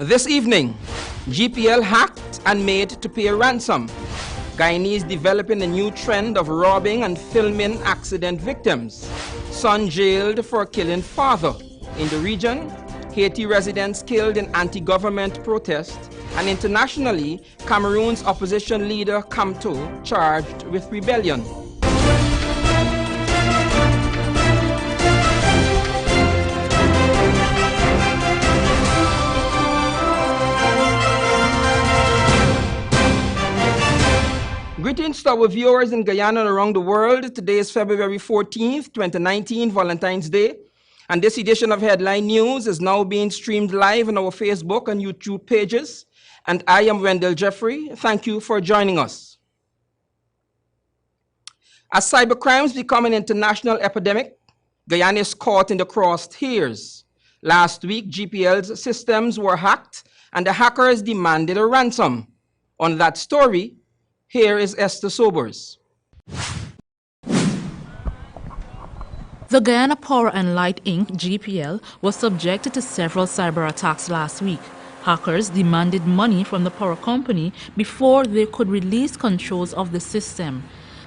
This evening, GPL hacked and made to pay ransom. Guyanese developing a new trend of robbing and filming accident victims. Son jailed for killing father. In the region, Haiti residents killed in anti-government protest. And internationally, Cameroon's opposition leader Kamto charged with rebellion. Greetings to our viewers in Guyana and around the world. Today is February 14th, 2019, Valentine's Day. And this edition of Headline News is now being streamed live on our Facebook and YouTube pages. And I am Wendell Jeffrey. Thank you for joining us. As cybercrimes become an international epidemic, Guyana is caught in the crosshairs. Last week, GPL's systems were hacked and the hackers demanded a ransom. On that story, here is Esther Sobers. The Guyana Power and Light Inc. GPL was subjected to several cyber attacks last week. Hackers demanded money from the power company before they could release controls of the system.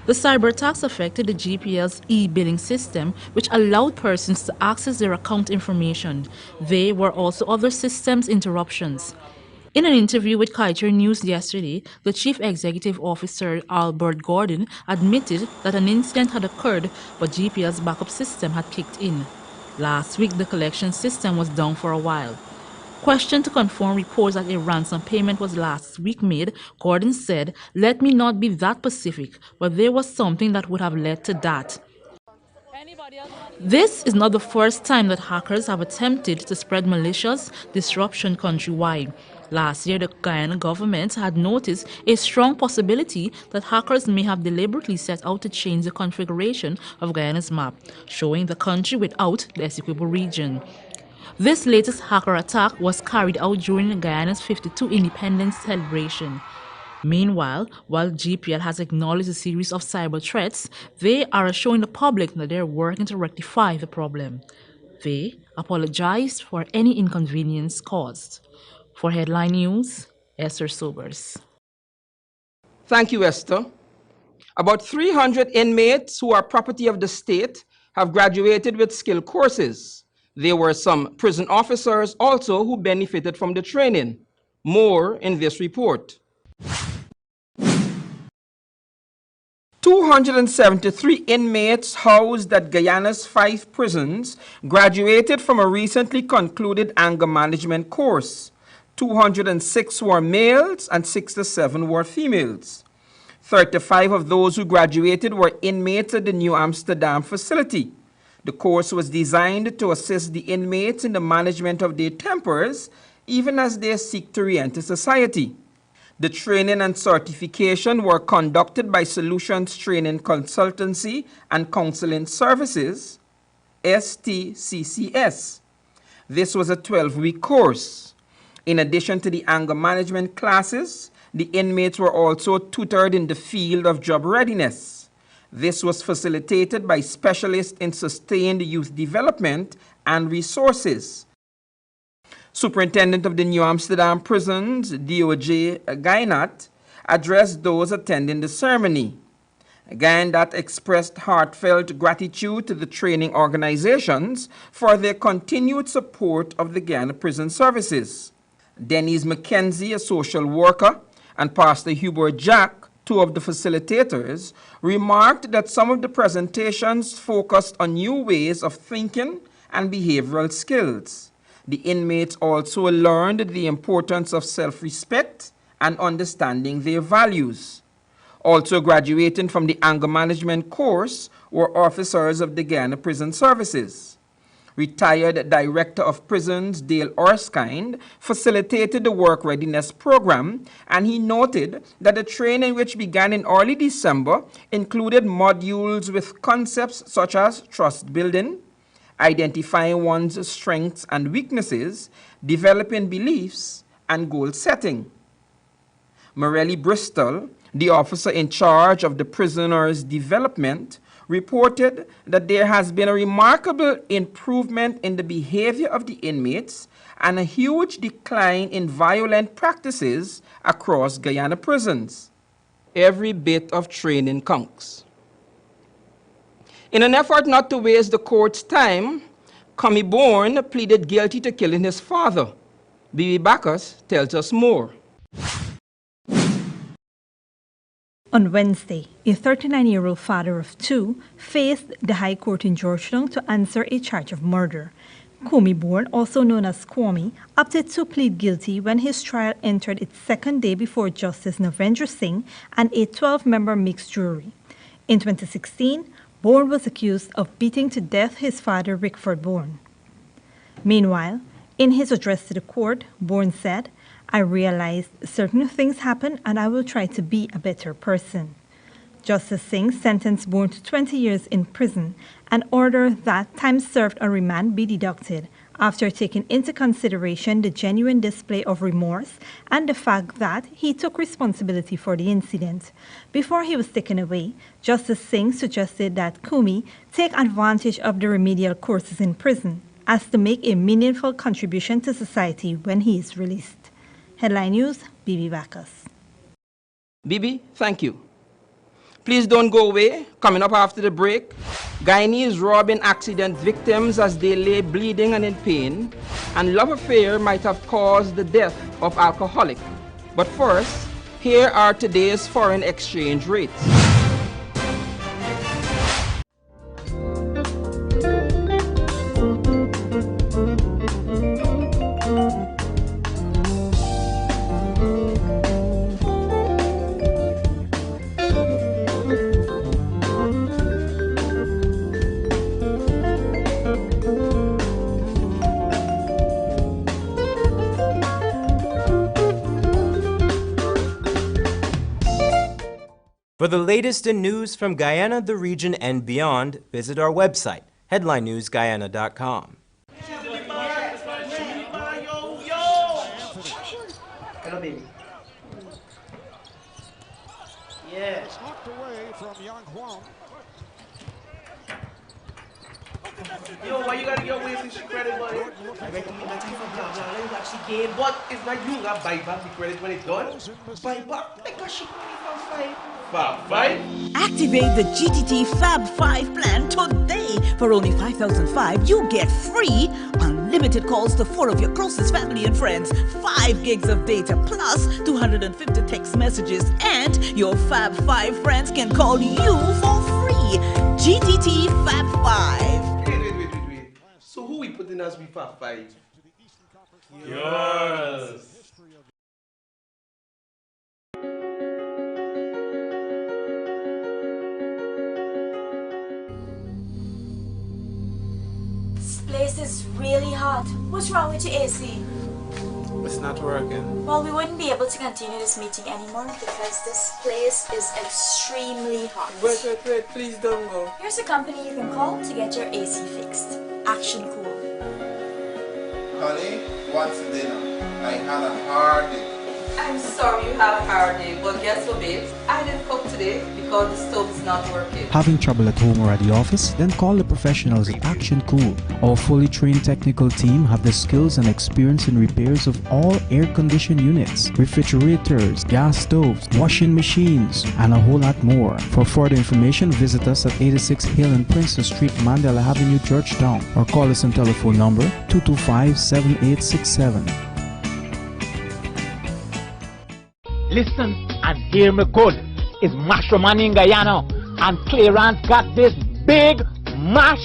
The cyber attacks affected the GPL's e-billing system, which allowed persons to access their account information. There were also other systems interruptions. In an interview with Kaiser News yesterday, the Chief Executive Officer Albert Gordon admitted that an incident had occurred, but GPL's backup system had kicked in. Last week, the collection system was down for a while. Questioned to confirm reports that a ransom payment was last week made, Gordon said, "Let me not be that specific, but there was something that would have led to that." This is not the first time that hackers have attempted to spread malicious disruption countrywide. Last year, the Guyana government had noticed a strong possibility that hackers may have deliberately set out to change the configuration of Guyana's map, showing the country without the Essequibo region. This latest hacker attack was carried out during Guyana's 52 independence celebration. Meanwhile, while GPL has acknowledged a series of cyber threats, they are assuring the public that they are working to rectify the problem. They apologized for any inconvenience caused. For Headline News, Esther Sobers. Thank you, Esther. About 300 inmates who are property of the state have graduated with skill courses. There were some prison officers also who benefited from the training. More in this report. 273 inmates housed at Guyana's 5 prisons graduated from a recently concluded anger management course. 206 were males and 67 were females. 35 of those who graduated were inmates at the New Amsterdam facility. The course was designed to assist the inmates in the management of their tempers, even as they seek to re-enter society. The training and certification were conducted by Solutions Training Consultancy and Counseling Services, STCCS. This was a 12-week course. In addition to the anger management classes, the inmates were also tutored in the field of job readiness. This was facilitated by specialists in sustained youth development and resources. Superintendent of the New Amsterdam prisons, DOJ Guyana, addressed those attending the ceremony. Guyana expressed heartfelt gratitude to the training organizations for their continued support of the Guyana Prison Services. Denise McKenzie, a social worker, and Pastor Hubert Jack, 2 of the facilitators, remarked that some of the presentations focused on new ways of thinking and behavioral skills. The inmates also learned the importance of self-respect and understanding their values. Also graduating from the anger management course were officers of the Guyana Prison Services. Retired Director of Prisons Dale Erskine facilitated the work readiness program, and he noted that the training, which began in early December, included modules with concepts such as trust building, identifying one's strengths and weaknesses, developing beliefs, and goal setting. Morelli Bristol, the officer in charge of the prisoners' development, reported that there has been a remarkable improvement in the behavior of the inmates and a huge decline in violent practices across Guyana prisons. Every bit of training counts. In an effort not to waste the court's time, Comey Bourne pleaded guilty to killing his father. Bibi Bacchus tells us more. On Wednesday, a 39-year-old father of two faced the High Court in Georgetown to answer a charge of murder. Comey Bourne, also known as Kwame, opted to plead guilty when his trial entered its second day before Justice Navendra Singh and a 12-member mixed jury. In 2016, Bourne was accused of beating to death his father, Rickford Bourne. Meanwhile, in his address to the court, Bourne said, "I realized certain things happen and I will try to be a better person." Justice Singh sentenced Bourne to 20 years in prison and ordered that time served on remand be deducted after taking into consideration the genuine display of remorse and the fact that he took responsibility for the incident. Before he was taken away, Justice Singh suggested that Comey take advantage of the remedial courses in prison as to make a meaningful contribution to society when he is released. Headline News, Bibi Bacchus. Bibi, thank you. Please don't go away. Coming up after the break, Guyanese robbing accident victims as they lay bleeding and in pain, and love affair might have caused the death of alcoholic. But first, here are today's foreign exchange rates. For the latest in news from Guyana, the region, and beyond, visit our website, headlinenewsguyana.com. Hello, baby. Yeah. Knocked away from Yang Huang. Yo, why you gotta get away from shit credit, buddy? I recommend that you for blah blah. Let you actually gain, but it's not you that buy back the credit when it's done. Buy back because she money for Fab 5. Activate the GTT Fab 5 plan today. For only 5,005, you get free unlimited calls to 4 of your closest family and friends, 5 gigs of data plus 250 text messages, and your Fab 5 friends can call you for free. GTT Fab 5. Wait. So who we putting as we Fab 5? Yours. This place is really hot. What's wrong with your AC? It's not working. Well, we wouldn't be able to continue this meeting anymore because this place is extremely hot. Wait, please don't go. Here's a company you can call to get your AC fixed. Action Cool. Honey, what's for dinner? I had a hard day. I'm sorry you had a hard day, but guess what, babes? I didn't cook today because the stove is not working. Having trouble at home or at the office? Then call the professionals at Action Cool. Our fully trained technical team have the skills and experience in repairs of all air-conditioned units, refrigerators, gas stoves, washing machines, and a whole lot more. For further information, visit us at 86 Hill and Princess Street, Mandela Avenue, Georgetown, or call us on telephone number 225-7867. Listen and hear me good. It's Matrimony in Guyana, and Clearance got this big mash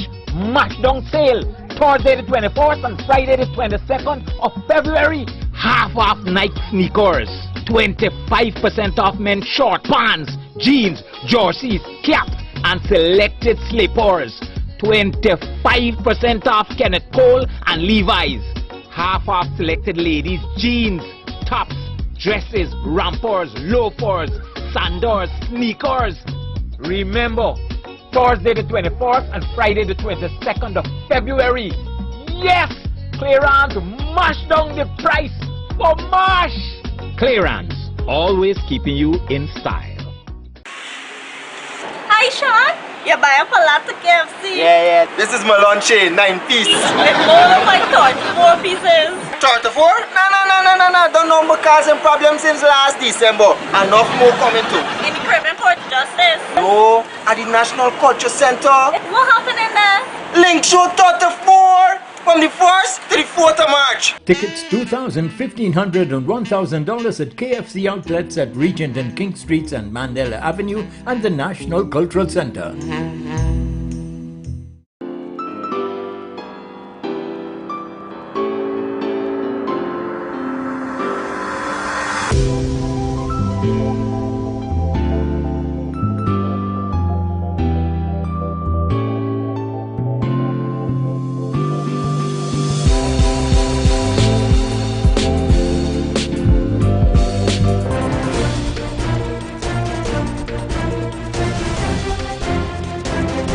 down sale. Thursday the 24th and Friday the 22nd of February. Half off night sneakers. 25% off men's short pants, jeans, jerseys, caps, and selected slippers. 25% off Kenneth Cole and Levi's. Half off selected ladies' jeans, tops, dresses, rompers, loafers, sandals, sneakers. Remember, Thursday the 24th and Friday the 22nd of February. Yes! Clearance, mash down the price for mash! Clearance, always keeping you in style. Hi, Sean. You buy up a lot of KFC. Yeah. This is my lunch, 9 pieces. With all of my 34 pieces. 34? No. Don't know my cousin problem since last December. Enough more coming too. In the Caribbean Court Justice. No, at the National Culture Center. What happened in there? Link show 34 from the 1st to the 4th of March. Tickets $2,000, $1,500 and $1,000 at KFC outlets at Regent and King Streets and Mandela Avenue and the National Cultural Center.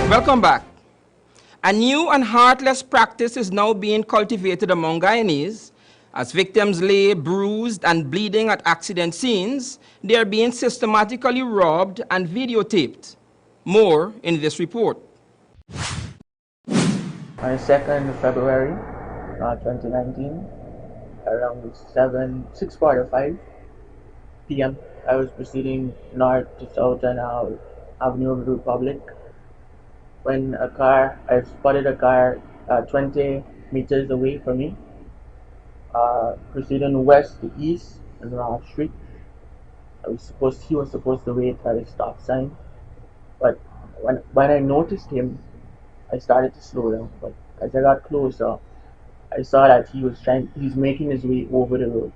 Welcome back. A new and heartless practice is now being cultivated among Guyanese. As victims lay bruised and bleeding at accident scenes, they are being systematically robbed and videotaped. More in this report. On the 2nd of February 2019, around 6:45 p.m., I was proceeding north to south on Avenue of the Republic when I spotted a car 20 meters away from me, proceeding west to east on Rock Street. He was supposed to wait at a stop sign, but when I noticed him, I started to slow down. But as I got closer, I saw that he's making his way over the road,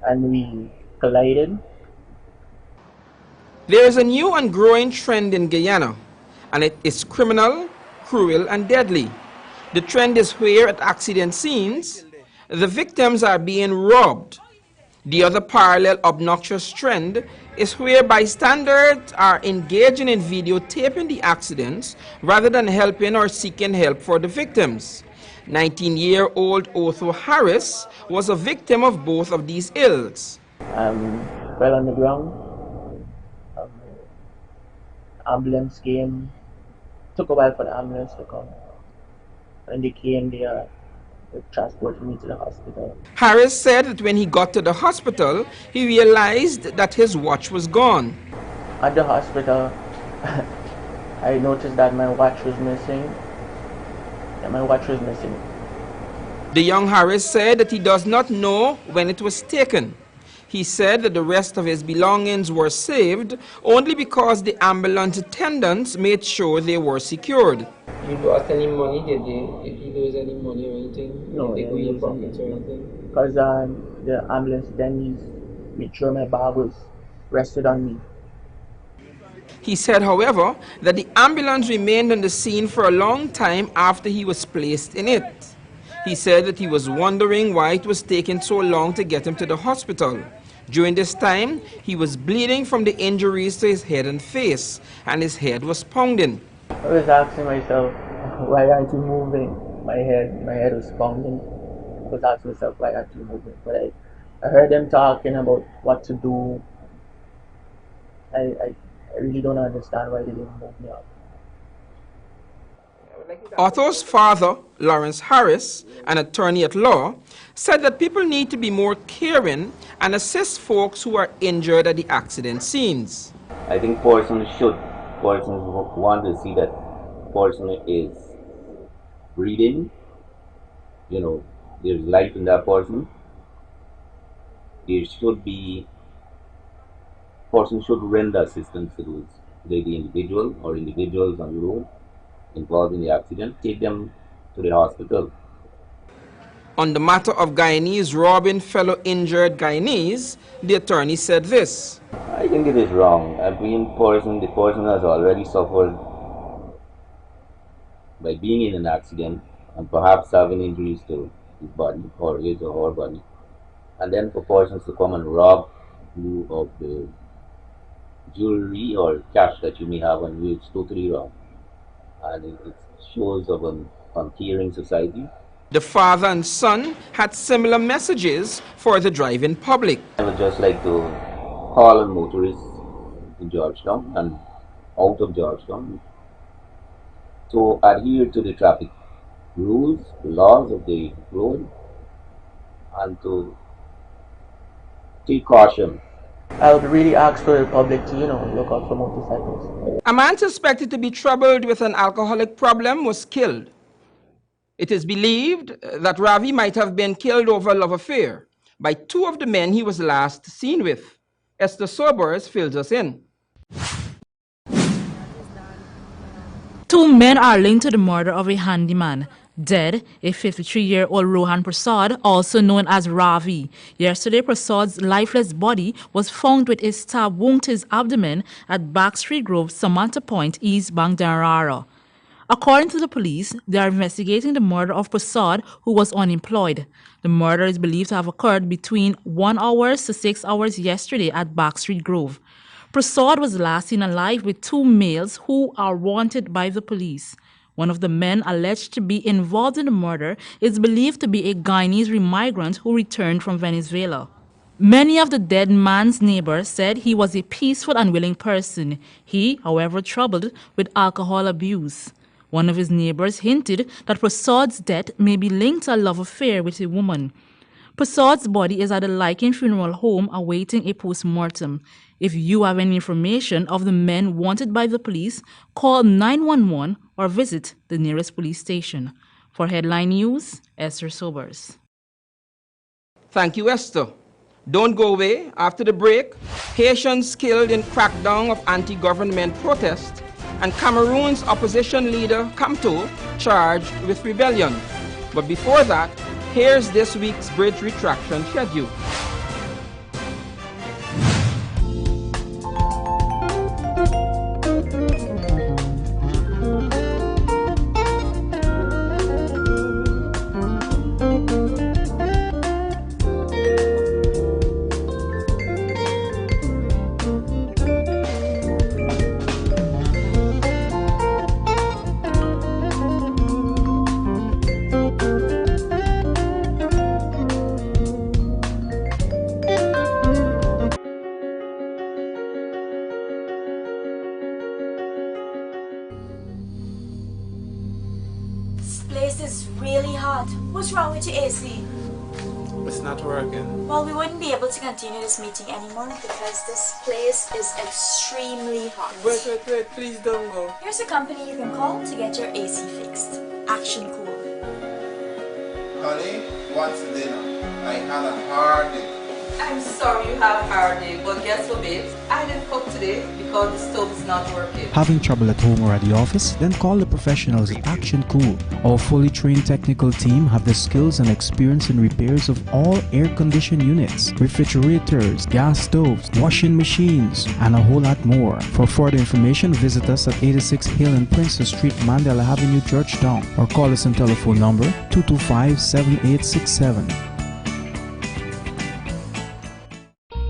and we collided. There is a new and growing trend in Guyana, and it is criminal, cruel, and deadly. The trend is where at accident scenes, the victims are being robbed. The other parallel obnoxious trend is where bystanders are engaging in videotaping the accidents rather than helping or seeking help for the victims. 19-year-old Otho Harris was a victim of both of these ills. Fell on the ground. Ambulance came. Took a while for the ambulance to come. When they came, they transported me to the hospital. Harris said that when he got to the hospital, he realized that his watch was gone. At the hospital, I noticed that my watch was missing. The young Harris said that he does not know when it was taken. He said that the rest of his belongings were saved only because the ambulance attendants made sure they were secured. You lost any money, did you lose any money or anything? No, did they go in your pockets or anything? Because the ambulance attendants made sure my bag was rested on me. He said, however, that the ambulance remained on the scene for a long time after he was placed in it. He said that he was wondering why it was taking so long to get him to the hospital. During this time, he was bleeding from the injuries to his head and face, and his head was pounding. I was asking myself, why aren't you moving? My head was pounding. I was asking myself, why aren't you moving? But I heard them talking about what to do. I really don't understand why they didn't move me up. Otto's father, Lawrence Harris, an attorney at law, said that people need to be more caring and assist folks who are injured at the accident scenes. I think persons want to see that person is breathing, there's life in that person. Person should render assistance to the individual or individuals on the road involved in the accident, take them to the hospital. On the matter of Guyanese robbing fellow injured Guyanese, the attorney said this. I think it is wrong. The person has already suffered by being in an accident and perhaps having injuries to his body or his or her body. And then for persons to come and rob you of the jewelry or cash that you may have on you, it's totally wrong. And it shows of an uncaring society. The father and son had similar messages for the driving public. I would just like to call on motorists in Georgetown and out of Georgetown to adhere to the traffic rules, the laws of the road, and to take caution. I would really ask for the public to, look out for motorcycles. A man suspected to be troubled with an alcoholic problem was killed. It is believed that Ravi might have been killed over a love affair by two of the men he was last seen with. Esther Sobers fills us in. Two men are linked to the murder of a handyman. Dead, a 53-year-old Rohan Prasad, also known as Ravi. Yesterday, Prasad's lifeless body was found with a stab wound to his abdomen at Backstreet Grove, Samantha Point, East Bangdarara. According to the police, they are investigating the murder of Prasad, who was unemployed. The murder is believed to have occurred between 1 hour to 6 hours yesterday at Backstreet Grove. Prasad was last seen alive with two males who are wanted by the police. One of the men alleged to be involved in the murder is believed to be a Guyanese migrant who returned from Venezuela. Many of the dead man's neighbors said he was a peaceful and willing person. He, however, troubled with alcohol abuse. One of his neighbors hinted that Prasad's death may be linked to a love affair with a woman. Prasad's body is at the Lycan Funeral Home awaiting a post-mortem. If you have any information of the men wanted by the police, call 911 or visit the nearest police station. For Headline News, Esther Sobers. Thank you, Esther. Don't go away. After the break, Haitians killed in crackdown of anti-government protest, and Cameroon's opposition leader, Kamto, charged with rebellion. But before that, here's this week's bridge retraction schedule. This place is really hot. What's wrong with your AC? It's not working. Well, we wouldn't be able to continue this meeting anymore because this place is extremely hot. Wait, please don't go. Here's a company you can call to get your AC fixed. Action Cool. Honey, what's dinner? I had a hard day. I'm sorry you had a hard day, but guess what, babes? I didn't cook today because the stove is not working. Having trouble at home or at the office? Then call the professionals at Action Cool. Our fully trained technical team have the skills and experience in repairs of all air-conditioned units, refrigerators, gas stoves, washing machines, and a whole lot more. For further information, visit us at 86 Hill and Princess Street, Mandela Avenue, Georgetown, or call us on telephone number 225-7867.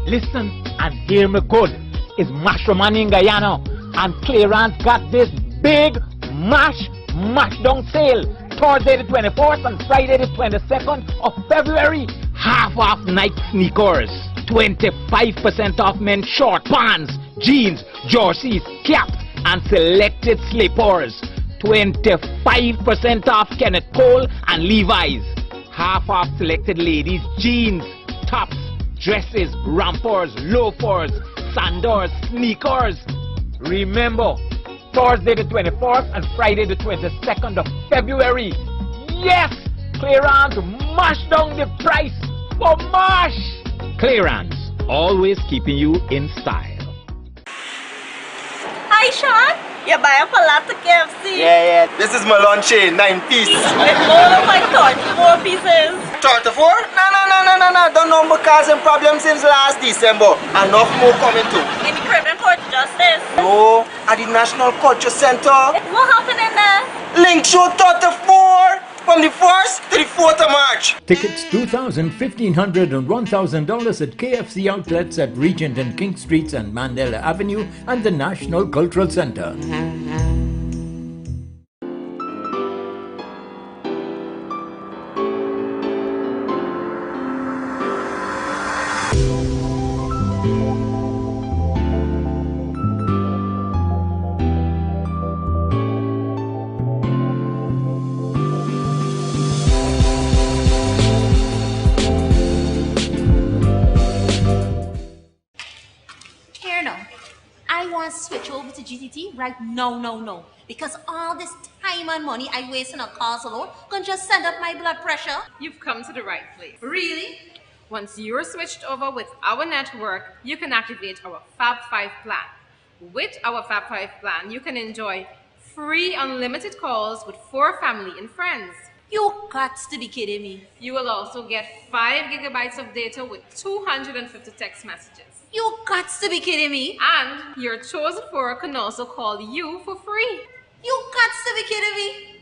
Listen and hear me good. It's Matrimony in Guyana, and Clearance got this big mash down sale. Thursday the 24th and Friday the 22nd of February. Half off night sneakers. 25% off men's short pants, jeans, jerseys, caps, and selected slippers. 25% off Kenneth Cole and Levi's. Half off selected ladies' jeans, tops, dresses, rompers, loafers, sandals, sneakers. Remember, Thursday the 24th and Friday the 22nd of February. Yes! Clearance, mash down the price for mash! Clearance, always keeping you in style. Hi, Sean. You buy up a lot of KFC? Yeah. This is my lunch, 9 pieces. Oh my God, 4 pieces. 34? No. Don't know my causing problems since last December. Enough more coming too. In the Caribbean Court Justice. No, at the National Culture Center. What happened in there? Link show 34 from the 1st to the 4th of March. Tickets $2,000, $1,500 and $1,000 at KFC outlets at Regent and King Streets and Mandela Avenue and the National Cultural Center. I want to switch over to GTT right now, no. Because all this time and money I waste on a cause alone can just send up my blood pressure. You've come to the right place. Really? Once you're switched over with our network, you can activate our Fab 5 plan. With our Fab 5 plan, you can enjoy free unlimited calls with 4 family and friends. You got to be kidding me. You will also get 5 gigabytes of data with 250 text messages. You got to be kidding me. And your chosen 4 can also call you for free. You got to be kidding me.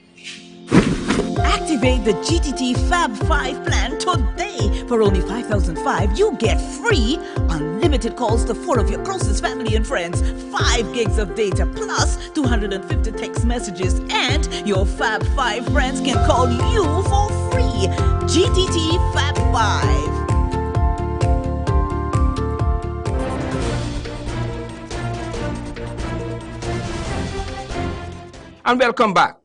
Activate the GTT Fab 5 plan today. For only 5,005, you get free unlimited calls to 4 of your closest family and friends, 5 gigs of data plus 250 text messages, and your Fab 5 friends can call you for free. GTT Fab 5. And welcome back.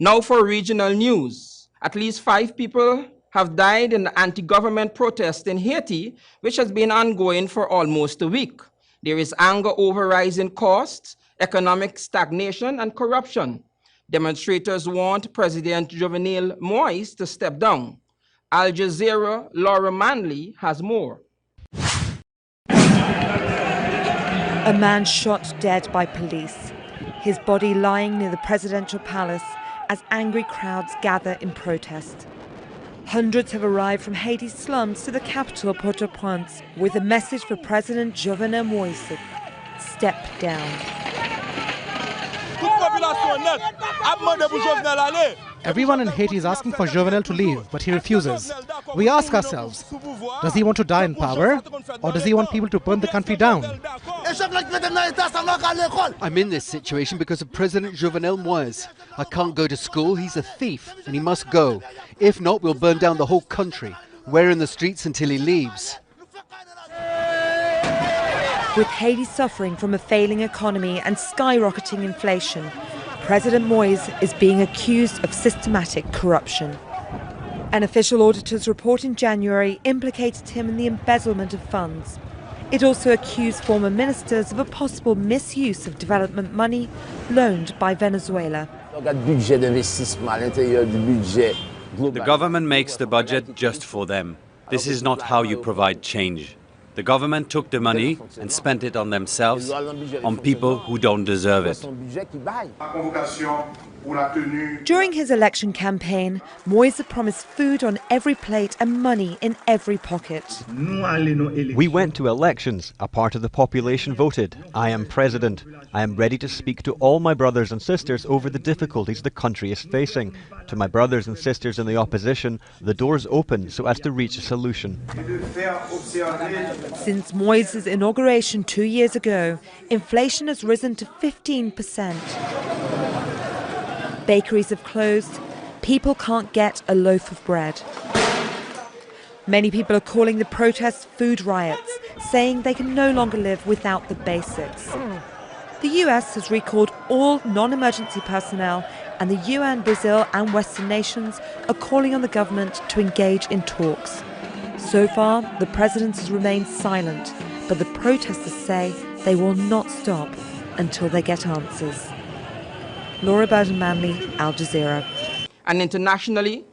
Now for regional news. At least 5 people have died in the anti-government protest in Haiti, which has been ongoing for almost a week. There is anger over rising costs, economic stagnation, and corruption. Demonstrators want President Jovenel Moïse to step down. Al Jazeera Laura Manley has more. A man shot dead by police. His body lying near the presidential palace as angry crowds gather in protest. Hundreds have arrived from Haiti's slums to the capital, Port-au-Prince, with a message for President Jovenel Moïse: step down. Everyone in Haiti is asking for Jovenel to leave, but he refuses. We ask ourselves, does he want to die in power, or does he want people to burn the country down? I'm in this situation because of President Jovenel Moïse. I can't go to school, he's a thief, and he must go. If not, we'll burn down the whole country. We're in the streets until he leaves. With Haiti suffering from a failing economy and skyrocketing inflation, President Moïse is being accused of systematic corruption. An official auditor's report in January implicated him in the embezzlement of funds. It also accused former ministers of a possible misuse of development money loaned by Venezuela. The government makes the budget just for them. This is not how you provide change. The government took the money and spent it on themselves, on people who don't deserve it. During his election campaign, Moïse promised food on every plate and money in every pocket. We went to elections. A part of the population voted. I am president. I am ready to speak to all my brothers and sisters over the difficulties the country is facing. To my brothers and sisters in the opposition, the door's open so as to reach a solution. Since Moïse's inauguration 2 years ago, inflation has risen to 15%. Bakeries have closed. People can't get a loaf of bread. Many people are calling the protests food riots, saying they can no longer live without the basics. The US has recalled all non-emergency personnel, and the UN, Brazil and Western nations are calling on the government to engage in talks. So far, the president has remained silent, but the protesters say they will not stop until they get answers. Laura Burden-Manley, Al Jazeera. And internationally,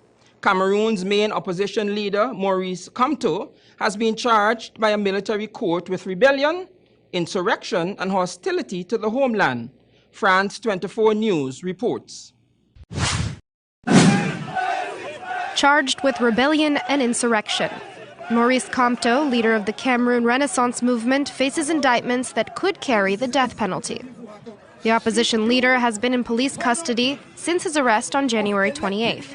Cameroon's main opposition leader, Maurice Kamto, has been charged by a military court with rebellion, insurrection, and hostility to the homeland. France 24 News reports. Charged with rebellion and insurrection. Maurice Kamto, leader of the Cameroon Renaissance movement, faces indictments that could carry the death penalty. The opposition leader has been in police custody since his arrest on January 28th.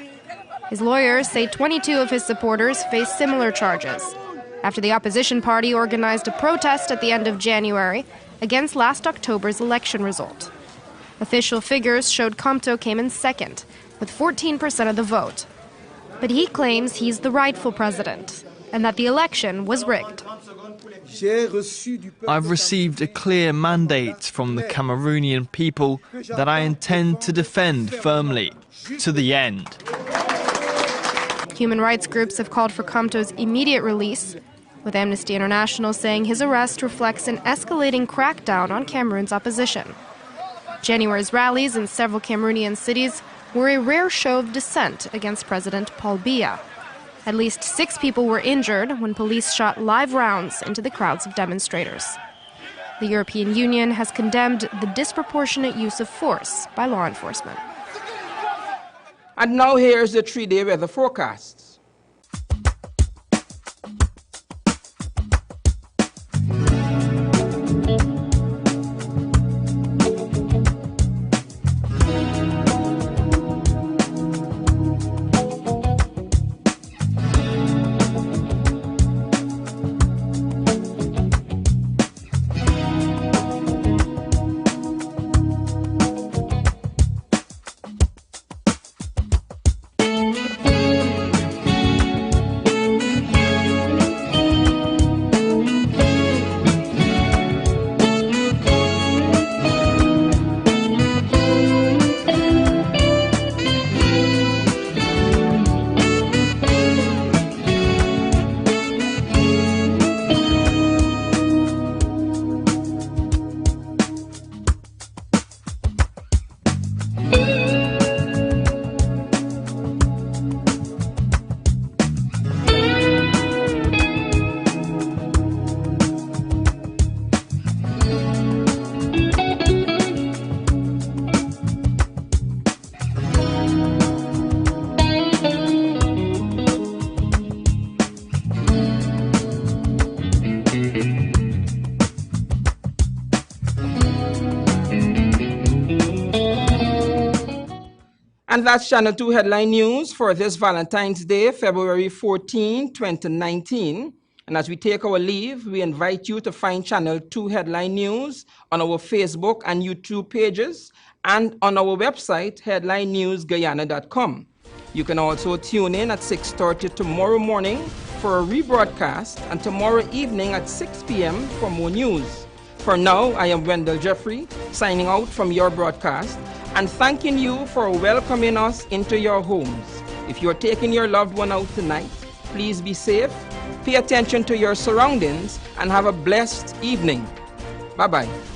His lawyers say 22 of his supporters face similar charges after the opposition party organized a protest at the end of January against last October's election result. Official figures showed Kamto came in second, with 14% of the vote. But he claims he's the rightful president and that the election was rigged. I've received a clear mandate from the Cameroonian people that I intend to defend firmly, to the end. Human rights groups have called for Kamto's immediate release. with Amnesty International saying his arrest reflects an escalating crackdown on Cameroon's opposition. January's rallies in several Cameroonian cities were a rare show of dissent against President Paul Biya. At least 6 people were injured when police shot live rounds into the crowds of demonstrators. The European Union has condemned the disproportionate use of force by law enforcement. And now here's the 3-day weather forecast. And that's Channel 2 headline news for this Valentine's Day, February 14, 2019. And as we take our leave, we invite you to find Channel 2 headline news on our Facebook and YouTube pages and on our website, headlinenewsguyana.com. You can also tune in at 6:30 tomorrow morning for a rebroadcast and tomorrow evening at 6 p.m. for more news. For now, I am Wendell Jeffrey, signing out from your broadcast and thanking you for welcoming us into your homes. If you're taking your loved one out tonight, please be safe, pay attention to your surroundings, and have a blessed evening. Bye-bye.